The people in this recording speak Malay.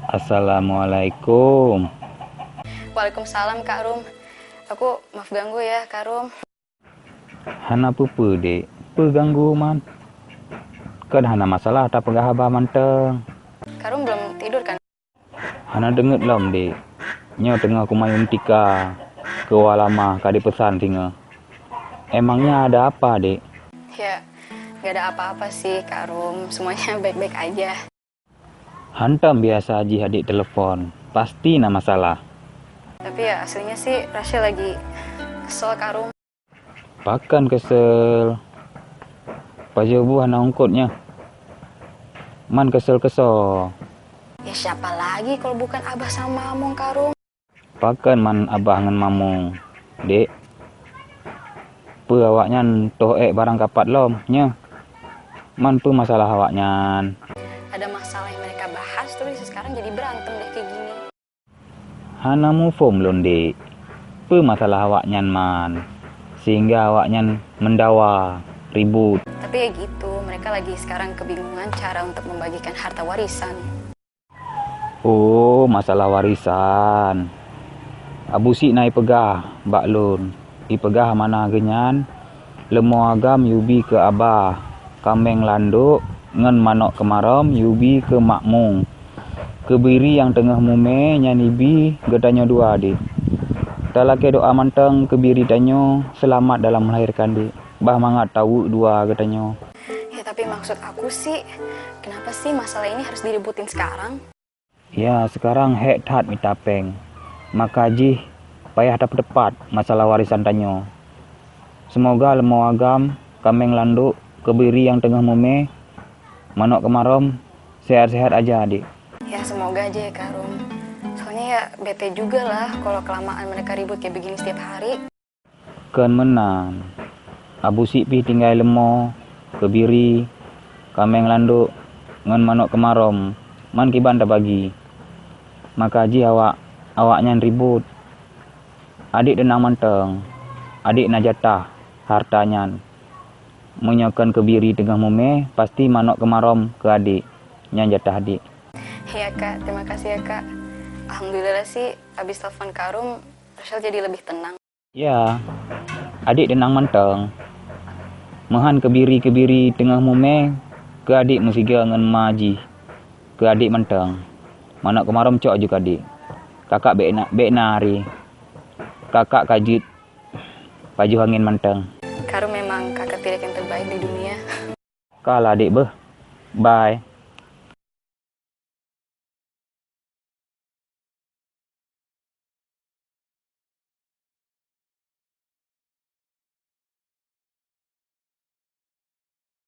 Assalamualaikum. Waalaikumsalam Kak Rum. Aku maaf ganggu ya Kak Rum. Hana apa dek? Apa ganggu man? Kan hana masalah tak pegah abah manteng. Kak Rum belum tidur kan? Hana denget lom dek. Nyo tengah aku main tika. Ke walama kadi pesan tinga. Emangnya ada apa dek? Ya, gak ada apa-apa sih Kak Rum. Semuanya baik-baik aja. Hantam biasa aja adik telepon. Pasti na masalah. Tapi ya aslinya sih Rasya lagi kesel Kak Rum. Pakan kesel. Pajabu hana ongkotnya. Man kesel-kesel. Ya siapa lagi kalau bukan Abah sama Mamong Kak Rum. Pakan man abah ngan mamong. Dek. Pe awaknya toek barang kapat lom nya. Man pe masalah awaknya. Ada masalah yang mereka bahas terus sekarang jadi berantem deh kayak gini. Hana mu fom lon dek. Pe masalah awaknya man. Sehingga awaknya mendawa, ribut. Tapi ya gitu, mereka lagi sekarang kebingungan cara untuk membagikan harta warisan. Oh, masalah warisan. Abu si nai pegah, bak lon. Ipegah mana genyan. Lemo agam yubi ke abah. Kameng landuk, ngen manok kemarom yubi ke makmung. Kebiri yang tengah mume nyanibi gedanyo dua dik. Talake doa manteng kebiri danyo selamat dalam melahirkan dik. Bah mangat tahu dua gedanyo. Ya tapi maksud aku sih, kenapa sih masalah ini harus diributin sekarang? Ya sekarang hek tat mitapeng. Maka jih payah dapat tepat masalah warisan danyo. Semoga lemo agam kameng landuk kebiri yang tengah mume manok kemarom sehat-sehat aja adik. Ya semoga aja ya Kak Rum. Soalnya ya bete juga lah kalau kelamaan mereka ribut kayak begini setiap hari. Kan menang. Abu sipi tinggal lemo kebiri kameng landuk ngan manok kemarom man kiban tak bagi. Maka ji awaknya ribut. Adik denang manteng. Adik na jatah hartanya. Menyokan kebiri tengah mume pasti manok kemarom ke adik. Nya jatah adik. Ya Kak, terima kasih ya Kak. Alhamdulillah sih abis telepon Kak Rum, Rachel jadi lebih tenang. Ya, adik denang manteng. Mahan kebiri tengah mume ke adik musiga ngan maji. Ke adik manteng. Manok kemarom cok juga adik. Kakak bekna hari. Kakak kajit baju angin manteng. Kak Rum memang kakak tirik yang terbaik di dunia. Kalah adik beh. Bye.